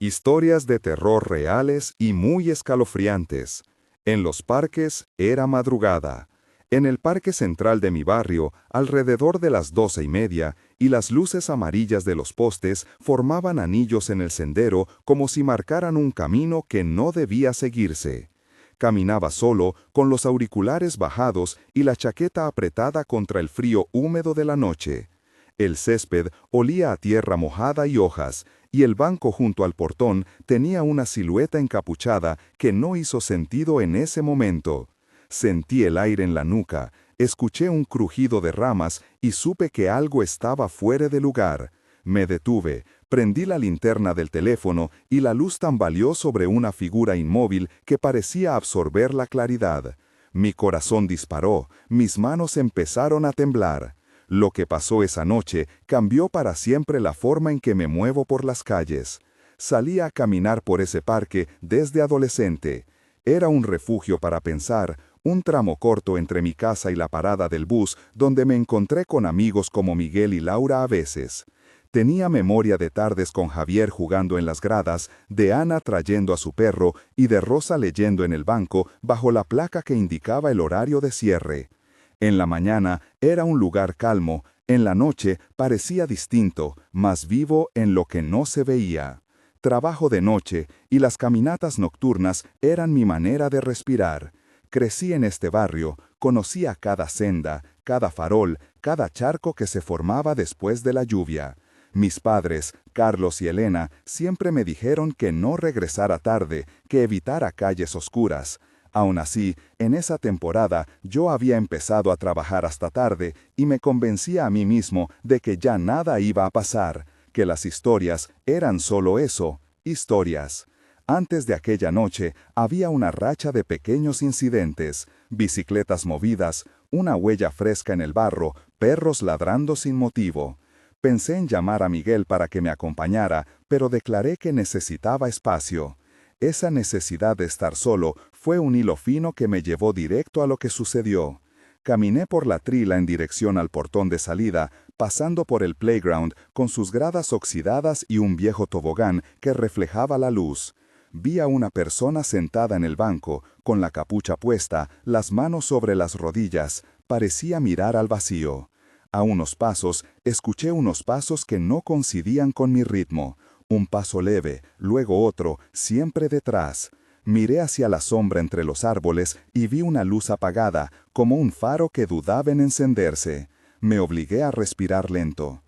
Historias de terror reales y muy escalofriantes. En los parques era madrugada. En el parque central de mi barrio, alrededor de las 12:30, y las luces amarillas de los postes formaban anillos en el sendero como si marcaran un camino que no debía seguirse. Caminaba solo, con los auriculares bajados y la chaqueta apretada contra el frío húmedo de la noche. El césped olía a tierra mojada y hojas, y el banco junto al portón tenía una silueta encapuchada que no hizo sentido en ese momento. Sentí el aire en la nuca, escuché un crujido de ramas y supe que algo estaba fuera de lugar. Me detuve, prendí la linterna del teléfono y la luz tambaleó sobre una figura inmóvil que parecía absorber la claridad. Mi corazón disparó, mis manos empezaron a temblar. Lo que pasó esa noche cambió para siempre la forma en que me muevo por las calles. Salí a caminar por ese parque desde adolescente. Era un refugio para pensar, un tramo corto entre mi casa y la parada del bus donde me encontré con amigos como Miguel y Laura a veces. Tenía memoria de tardes con Javier jugando en las gradas, de Ana trayendo a su perro y de Rosa leyendo en el banco bajo la placa que indicaba el horario de cierre. En la mañana era un lugar calmo, en la noche parecía distinto, más vivo en lo que no se veía. Trabajo de noche y las caminatas nocturnas eran mi manera de respirar. Crecí en este barrio, conocía cada senda, cada farol, cada charco que se formaba después de la lluvia. Mis padres, Carlos y Elena, siempre me dijeron que no regresara tarde, que evitara calles oscuras. Aún así, en esa temporada yo había empezado a trabajar hasta tarde y me convencía a mí mismo de que ya nada iba a pasar, que las historias eran solo eso, historias. Antes de aquella noche había una racha de pequeños incidentes, bicicletas movidas, una huella fresca en el barro, perros ladrando sin motivo. Pensé en llamar a Miguel para que me acompañara, pero declaré que necesitaba espacio. Esa necesidad de estar solo fue un hilo fino que me llevó directo a lo que sucedió. Caminé por la trila en dirección al portón de salida, pasando por el playground con sus gradas oxidadas y un viejo tobogán que reflejaba la luz. Vi a una persona sentada en el banco, con la capucha puesta, las manos sobre las rodillas, parecía mirar al vacío. A unos pasos, escuché unos pasos que no coincidían con mi ritmo. Un paso leve, luego otro, siempre detrás. Miré hacia la sombra entre los árboles y vi una luz apagada, como un faro que dudaba en encenderse. Me obligué a respirar lento.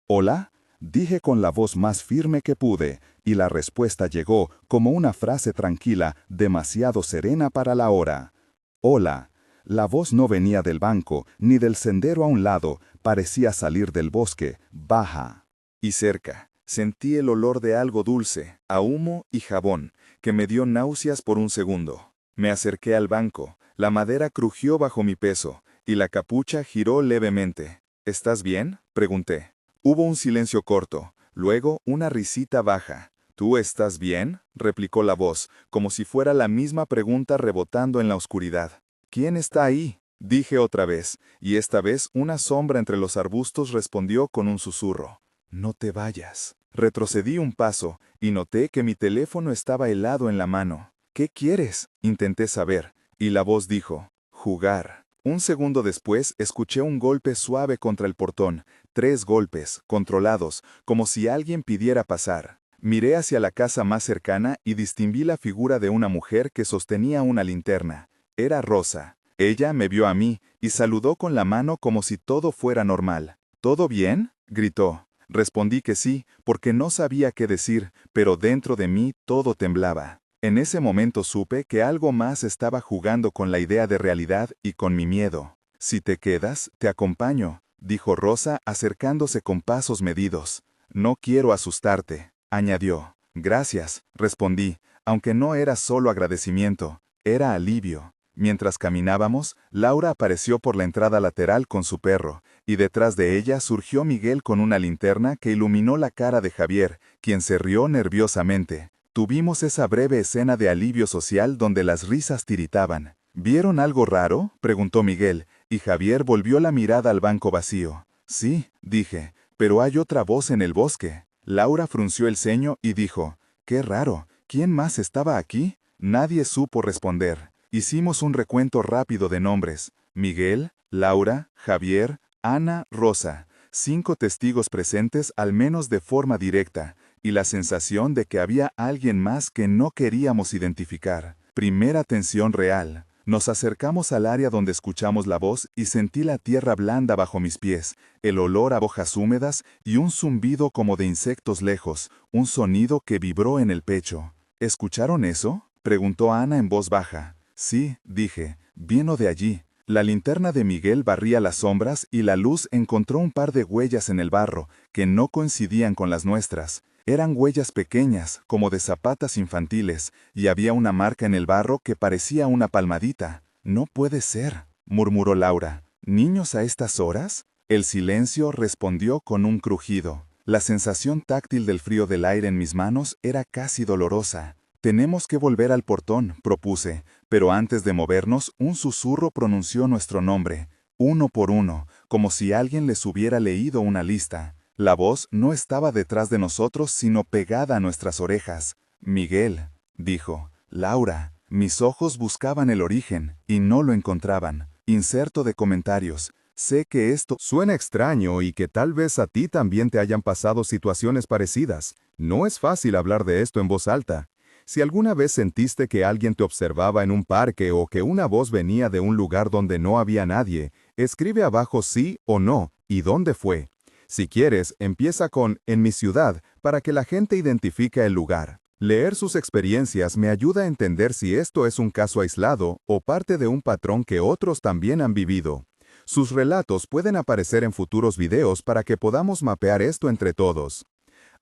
«¿Hola?», dije con la voz más firme que pude, y la respuesta llegó como una frase tranquila, demasiado serena para la hora. «Hola». La voz no venía del banco, ni del sendero a un lado, parecía salir del bosque, baja y cerca. Sentí el olor de algo dulce, a humo y jabón, que me dio náuseas por un segundo. Me acerqué al banco, la madera crujió bajo mi peso, y la capucha giró levemente. «¿Estás bien?», pregunté. Hubo un silencio corto, luego una risita baja. «¿Tú estás bien?», replicó la voz, como si fuera la misma pregunta rebotando en la oscuridad. «¿Quién está ahí?», dije otra vez, y esta vez una sombra entre los arbustos respondió con un susurro. «No te vayas». Retrocedí un paso, y noté que mi teléfono estaba helado en la mano. «¿Qué quieres?», intenté saber, y la voz dijo, «jugar». Un segundo después escuché un golpe suave contra el portón, 3 golpes, controlados, como si alguien pidiera pasar. Miré hacia la casa más cercana y distinguí la figura de una mujer que sostenía una linterna. Era Rosa. Ella me vio a mí y saludó con la mano como si todo fuera normal. «¿Todo bien?», gritó. Respondí que sí, porque no sabía qué decir, pero dentro de mí todo temblaba. En ese momento supe que algo más estaba jugando con la idea de realidad y con mi miedo. «Si te quedas, te acompaño», dijo Rosa acercándose con pasos medidos. «No quiero asustarte», añadió. «Gracias», respondí, aunque no era solo agradecimiento, era alivio. Mientras caminábamos, Laura apareció por la entrada lateral con su perro, y detrás de ella surgió Miguel con una linterna que iluminó la cara de Javier, quien se rió nerviosamente. Tuvimos esa breve escena de alivio social donde las risas tiritaban. «¿Vieron algo raro?», preguntó Miguel, y Javier volvió la mirada al banco vacío. «Sí», dije, «pero hay otra voz en el bosque». Laura frunció el ceño y dijo, Qué raro, ¿quién más estaba aquí? Nadie supo responder. Hicimos un recuento rápido de nombres. Miguel, Laura, Javier, Ana, Rosa. 5 testigos presentes al menos de forma directa, y la sensación de que había alguien más que no queríamos identificar. Primera tensión real. Nos acercamos al área donde escuchamos la voz y sentí la tierra blanda bajo mis pies, el olor a hojas húmedas y un zumbido como de insectos lejos, un sonido que vibró en el pecho. ¿Escucharon eso?, preguntó Ana en voz baja. Sí, dije, vino de allí. La linterna de Miguel barría las sombras y la luz encontró un par de huellas en el barro, que no coincidían con las nuestras. Eran huellas pequeñas, como de zapatas infantiles, y había una marca en el barro que parecía una palmadita. No puede ser, murmuró Laura. ¿Niños a estas horas? El silencio respondió con un crujido. La sensación táctil del frío del aire en mis manos era casi dolorosa. Tenemos que volver al portón, propuse, pero antes de movernos, un susurro pronunció nuestro nombre, uno por uno, como si alguien les hubiera leído una lista. La voz no estaba detrás de nosotros, sino pegada a nuestras orejas. Miguel, dijo. Laura. Mis ojos buscaban el origen, y no lo encontraban. Inserto de comentarios. Sé que esto Suena extraño y que tal vez a ti también te hayan pasado situaciones parecidas. No es fácil hablar de esto en voz alta. Si alguna vez sentiste que alguien te observaba en un parque o que una voz venía de un lugar donde no había nadie, escribe abajo sí o no y dónde fue. Si quieres, empieza con «en mi ciudad» para que la gente identifique el lugar. Leer sus experiencias me ayuda a entender si esto es un caso aislado o parte de un patrón que otros también han vivido. Sus relatos pueden aparecer en futuros videos para que podamos mapear esto entre todos.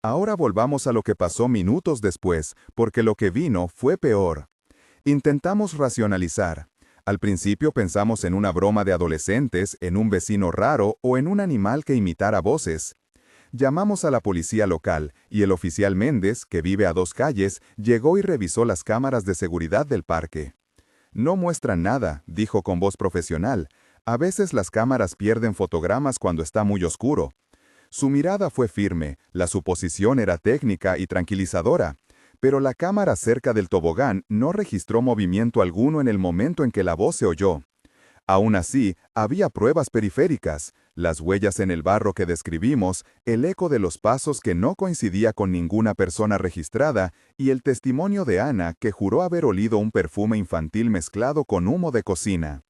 Ahora volvamos a lo que pasó minutos después, porque lo que vino fue peor. Intentamos racionalizar. Al principio pensamos en una broma de adolescentes, en un vecino raro o en un animal que imitara voces. Llamamos a la policía local y el oficial Méndez, que vive a 2 calles, llegó y revisó las cámaras de seguridad del parque. No muestran nada, dijo con voz profesional. A veces las cámaras pierden fotogramas cuando está muy oscuro. Su mirada fue firme, la suposición era técnica y tranquilizadora, pero la cámara cerca del tobogán no registró movimiento alguno en el momento en que la voz se oyó. Aún así, había pruebas periféricas, las huellas en el barro que describimos, el eco de los pasos que no coincidía con ninguna persona registrada y el testimonio de Ana que juró haber olido un perfume infantil mezclado con humo de cocina.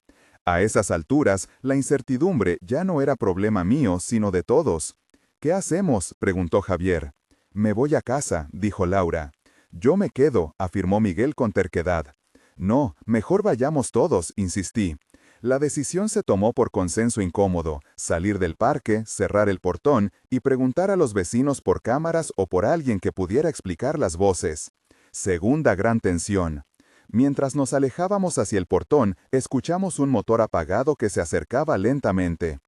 A esas alturas, la incertidumbre ya no era problema mío, sino de todos. ¿Qué hacemos?, preguntó Javier. Me voy a casa, dijo Laura. Yo me quedo, afirmó Miguel con terquedad. No, mejor vayamos todos, insistí. La decisión se tomó por consenso incómodo, salir del parque, cerrar el portón y preguntar a los vecinos por cámaras o por alguien que pudiera explicar las voces. Segunda gran tensión. Mientras nos alejábamos hacia el portón, escuchamos un motor apagado que se acercaba lentamente.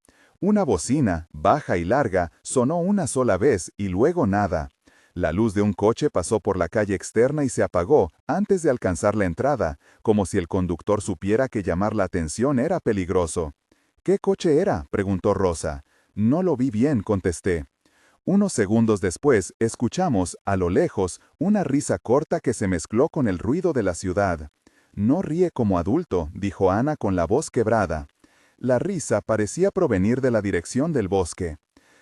Una bocina, baja y larga, sonó una sola vez y luego nada. La luz de un coche pasó por la calle externa y se apagó antes de alcanzar la entrada, como si el conductor supiera que llamar la atención era peligroso. ¿Qué coche era?, preguntó Rosa. No lo vi bien, contesté. Unos segundos después, escuchamos, a lo lejos, una risa corta que se mezcló con el ruido de la ciudad. No ríe como adulto, dijo Ana con la voz quebrada. La risa parecía provenir de la dirección del bosque.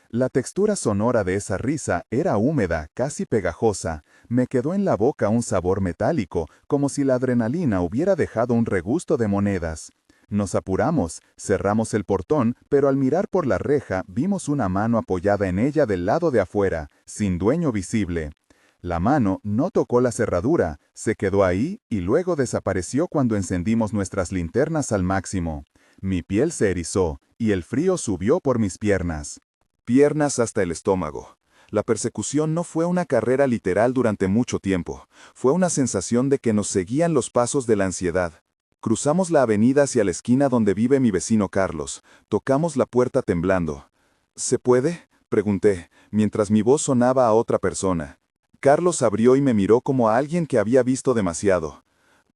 La textura sonora de esa risa era húmeda, casi pegajosa. Me quedó en la boca un sabor metálico, como si la adrenalina hubiera dejado un regusto de monedas. Nos apuramos, cerramos el portón, pero al mirar por la reja vimos una mano apoyada en ella del lado de afuera, sin dueño visible. La mano no tocó la cerradura, se quedó ahí y luego desapareció cuando encendimos nuestras linternas al máximo. Mi piel se erizó y el frío subió por mis piernas. Piernas hasta el estómago. La persecución no fue una carrera literal durante mucho tiempo. Fue una sensación de que nos seguían los pasos de la ansiedad. Cruzamos la avenida hacia la esquina donde vive mi vecino Carlos. Tocamos la puerta temblando. ¿Se puede?, pregunté, mientras mi voz sonaba a otra persona. Carlos abrió y me miró como a alguien que había visto demasiado.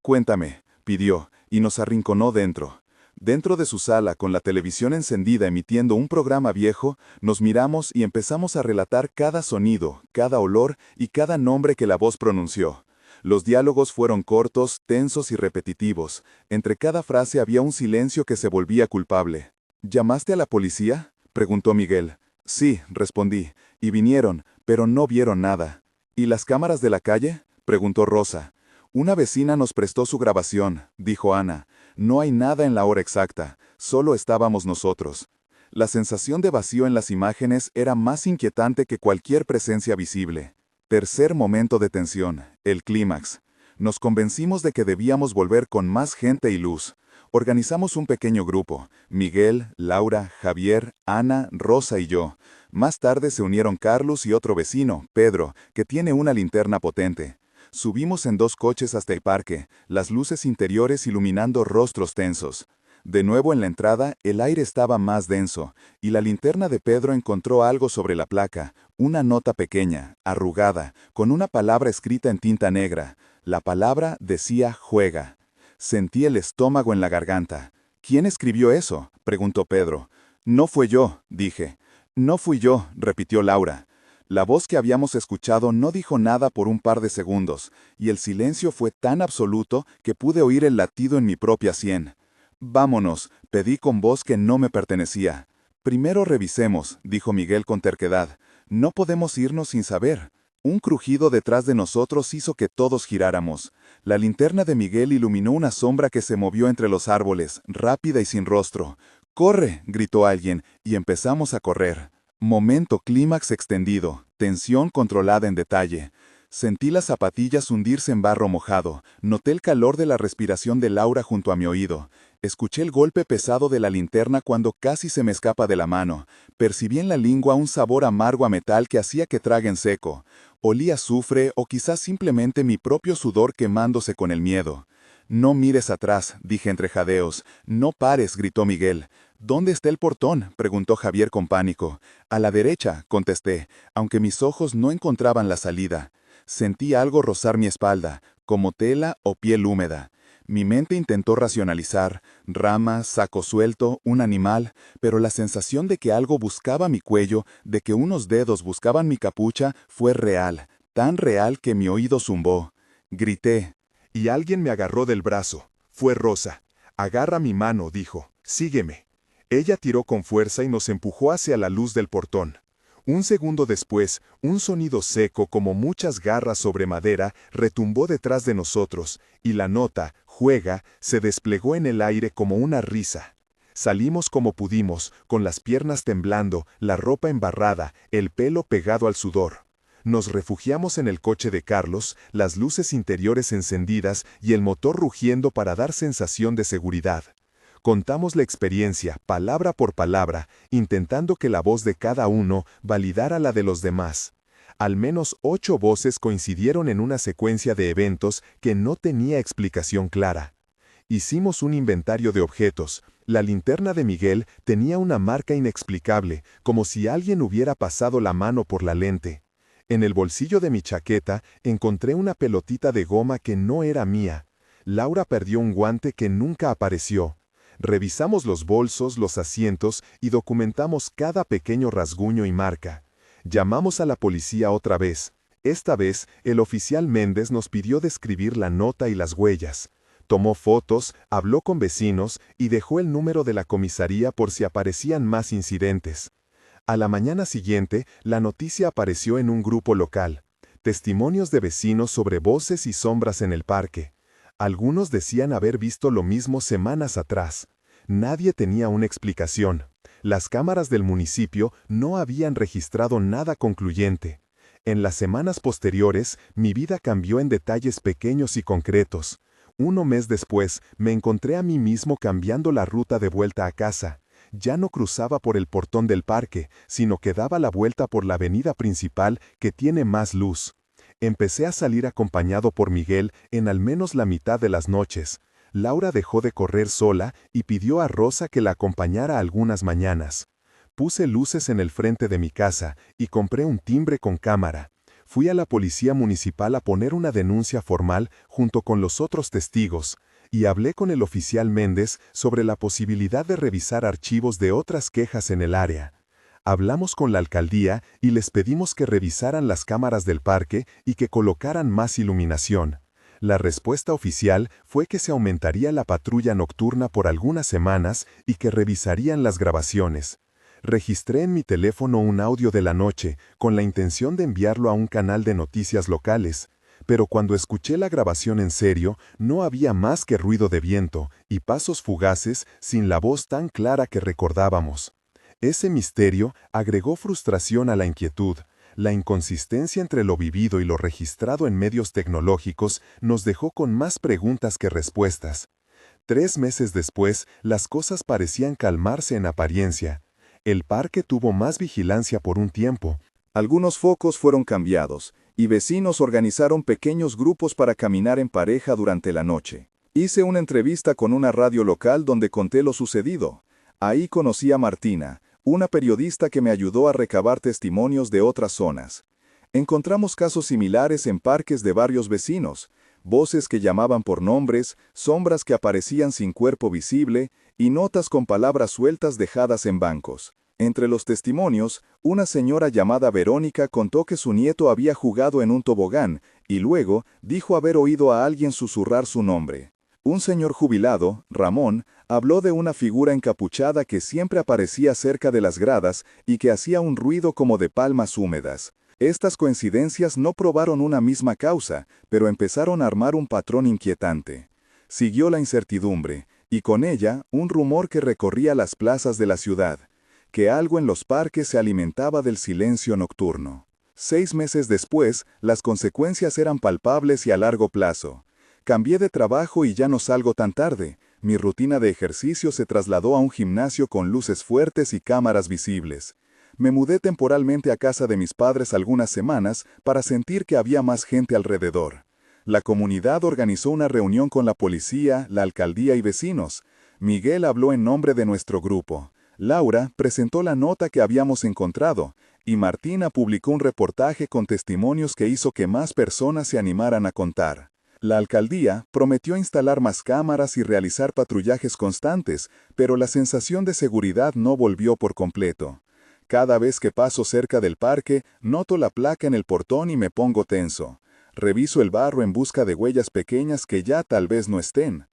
Cuéntame, pidió, y nos arrinconó dentro. Dentro de su sala, con la televisión encendida emitiendo un programa viejo, nos miramos y empezamos a relatar cada sonido, cada olor y cada nombre que la voz pronunció. Los diálogos fueron cortos, tensos y repetitivos. Entre cada frase había un silencio que se volvía culpable. ¿Llamaste a la policía?, preguntó Miguel. Sí, respondí, y vinieron, pero no vieron nada. ¿Y las cámaras de la calle?, preguntó Rosa. Una vecina nos prestó su grabación, dijo Ana. No hay nada en la hora exacta, solo estábamos nosotros. La sensación de vacío en las imágenes era más inquietante que cualquier presencia visible. Tercer momento de tensión, el clímax. Nos convencimos de que debíamos volver con más gente y luz. Organizamos un pequeño grupo, Miguel, Laura, Javier, Ana, Rosa y yo. Más tarde se unieron Carlos y otro vecino, Pedro, que tiene una linterna potente. Subimos en 2 coches hasta el parque, las luces interiores iluminando rostros tensos. De nuevo en la entrada, el aire estaba más denso, y la linterna de Pedro encontró algo sobre la placa, una nota pequeña, arrugada, con una palabra escrita en tinta negra. La palabra decía juega. Sentí el estómago en la garganta. ¿Quién escribió eso?, preguntó Pedro. No fue yo, dije. No fui yo, repitió Laura. La voz que habíamos escuchado no dijo nada por un par de segundos, y el silencio fue tan absoluto que pude oír el latido en mi propia sien. Vámonos, pedí con voz que no me pertenecía. Primero revisemos, dijo Miguel con terquedad. No podemos irnos sin saber. Un crujido detrás de nosotros hizo que todos giráramos. La linterna de Miguel iluminó una sombra que se movió entre los árboles, rápida y sin rostro. ¡Corre!, gritó alguien, y empezamos a correr. Momento clímax extendido, tensión controlada en detalle. Sentí las zapatillas hundirse en barro mojado, noté el calor de la respiración de Laura junto a mi oído. Escuché el golpe pesado de la linterna cuando casi se me escapa de la mano. Percibí en la lengua un sabor amargo a metal que hacía que trague en seco. Olía azufre o quizás simplemente mi propio sudor quemándose con el miedo. No mires atrás, dije entre jadeos. No pares, gritó Miguel. ¿Dónde está el portón?, preguntó Javier con pánico. A la derecha, contesté, aunque mis ojos no encontraban la salida. Sentí algo rozar mi espalda, como tela o piel húmeda. Mi mente intentó racionalizar, ramas, saco suelto, un animal, pero la sensación de que algo buscaba mi cuello, de que unos dedos buscaban mi capucha, fue real, tan real que mi oído zumbó. Grité. Y alguien me agarró del brazo. Fue Rosa. Agarra mi mano, dijo. Sígueme. Ella tiró con fuerza y nos empujó hacia la luz del portón. Un segundo después, un sonido seco como muchas garras sobre madera retumbó detrás de nosotros, y la nota, juega, se desplegó en el aire como una risa. Salimos como pudimos, con las piernas temblando, la ropa embarrada, el pelo pegado al sudor. Nos refugiamos en el coche de Carlos, las luces interiores encendidas y el motor rugiendo para dar sensación de seguridad. Contamos la experiencia, palabra por palabra, intentando que la voz de cada uno validara la de los demás. Al menos 8 voces coincidieron en una secuencia de eventos que no tenía explicación clara. Hicimos un inventario de objetos. La linterna de Miguel tenía una marca inexplicable, como si alguien hubiera pasado la mano por la lente. En el bolsillo de mi chaqueta encontré una pelotita de goma que no era mía. Laura perdió un guante que nunca apareció. Revisamos los bolsos, los asientos y documentamos cada pequeño rasguño y marca. Llamamos a la policía otra vez. Esta vez, el oficial Méndez nos pidió describir la nota y las huellas. Tomó fotos, habló con vecinos y dejó el número de la comisaría por si aparecían más incidentes. A la mañana siguiente, la noticia apareció en un grupo local. Testimonios de vecinos sobre voces y sombras en el parque. Algunos decían haber visto lo mismo semanas atrás. Nadie tenía una explicación. Las cámaras del municipio no habían registrado nada concluyente. En las semanas posteriores, mi vida cambió en detalles pequeños y concretos. 1 mes después, me encontré a mí mismo cambiando la ruta de vuelta a casa. Ya no cruzaba por el portón del parque, sino que daba la vuelta por la avenida principal que tiene más luz. Empecé a salir acompañado por Miguel en al menos la mitad de las noches. Laura dejó de correr sola y pidió a Rosa que la acompañara algunas mañanas. Puse luces en el frente de mi casa y compré un timbre con cámara. Fui a la policía municipal a poner una denuncia formal junto con los otros testigos. y hablé con el oficial Méndez sobre la posibilidad de revisar archivos de otras quejas en el área. Hablamos con la alcaldía y les pedimos que revisaran las cámaras del parque y que colocaran más iluminación. La respuesta oficial fue que se aumentaría la patrulla nocturna por algunas semanas y que revisarían las grabaciones. Registré en mi teléfono un audio de la noche con la intención de enviarlo a un canal de noticias locales, pero cuando escuché la grabación en serio, no había más que ruido de viento y pasos fugaces sin la voz tan clara que recordábamos. Ese misterio agregó frustración a la inquietud. La inconsistencia entre lo vivido y lo registrado en medios tecnológicos nos dejó con más preguntas que respuestas. 3 meses después, las cosas parecían calmarse en apariencia. El parque tuvo más vigilancia por un tiempo. Algunos focos fueron cambiados, y vecinos organizaron pequeños grupos para caminar en pareja durante la noche. Hice una entrevista con una radio local donde conté lo sucedido. Ahí conocí a Martina, una periodista que me ayudó a recabar testimonios de otras zonas. Encontramos casos similares en parques de barrios vecinos, voces que llamaban por nombres, sombras que aparecían sin cuerpo visible y notas con palabras sueltas dejadas en bancos. Entre los testimonios, una señora llamada Verónica contó que su nieto había jugado en un tobogán y luego dijo haber oído a alguien susurrar su nombre. Un señor jubilado, Ramón, habló de una figura encapuchada que siempre aparecía cerca de las gradas y que hacía un ruido como de palmas húmedas. Estas coincidencias no probaron una misma causa, pero empezaron a armar un patrón inquietante. Siguió la incertidumbre, y con ella un rumor que recorría las plazas de la ciudad, que algo en los parques se alimentaba del silencio nocturno. 6 meses después, las consecuencias eran palpables y a largo plazo. Cambié de trabajo y ya no salgo tan tarde. Mi rutina de ejercicio se trasladó a un gimnasio con luces fuertes y cámaras visibles. Me mudé temporalmente a casa de mis padres algunas semanas para sentir que había más gente alrededor. La comunidad organizó una reunión con la policía, la alcaldía y vecinos. Miguel habló en nombre de nuestro grupo. Laura presentó la nota que habíamos encontrado, y Martina publicó un reportaje con testimonios que hizo que más personas se animaran a contar. La alcaldía prometió instalar más cámaras y realizar patrullajes constantes, pero la sensación de seguridad no volvió por completo. Cada vez que paso cerca del parque, noto la placa en el portón y me pongo tenso. Reviso el barro en busca de huellas pequeñas que ya tal vez no estén.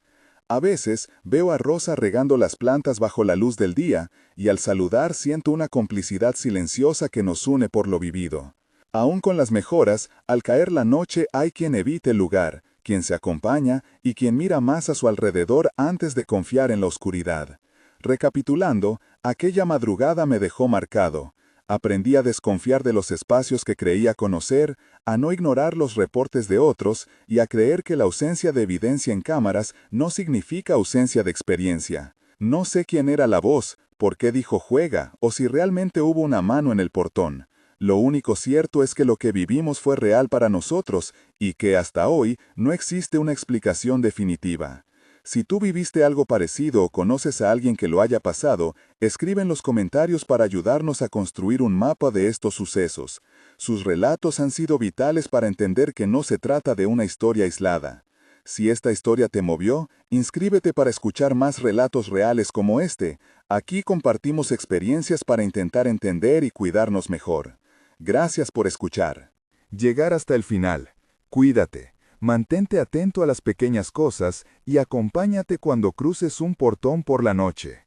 A veces veo a Rosa regando las plantas bajo la luz del día, y al saludar siento una complicidad silenciosa que nos une por lo vivido. Aún con las mejoras, al caer la noche hay quien evite el lugar, quien se acompaña y quien mira más a su alrededor antes de confiar en la oscuridad. Recapitulando, aquella madrugada me dejó marcado. Aprendí a desconfiar de los espacios que creía conocer, a no ignorar los reportes de otros y a creer que la ausencia de evidencia en cámaras no significa ausencia de experiencia. No sé quién era la voz, por qué dijo juega o si realmente hubo una mano en el portón. Lo único cierto es que lo que vivimos fue real para nosotros y que hasta hoy no existe una explicación definitiva. Si tú viviste algo parecido o conoces a alguien que lo haya pasado, escribe en los comentarios para ayudarnos a construir un mapa de estos sucesos. Sus relatos han sido vitales para entender que no se trata de una historia aislada. Si esta historia te movió, inscríbete para escuchar más relatos reales como este. Aquí compartimos experiencias para intentar entender y cuidarnos mejor. Gracias por escuchar. Llegar hasta el final. Cuídate. Mantente atento a las pequeñas cosas y acompáñate cuando cruces un portón por la noche.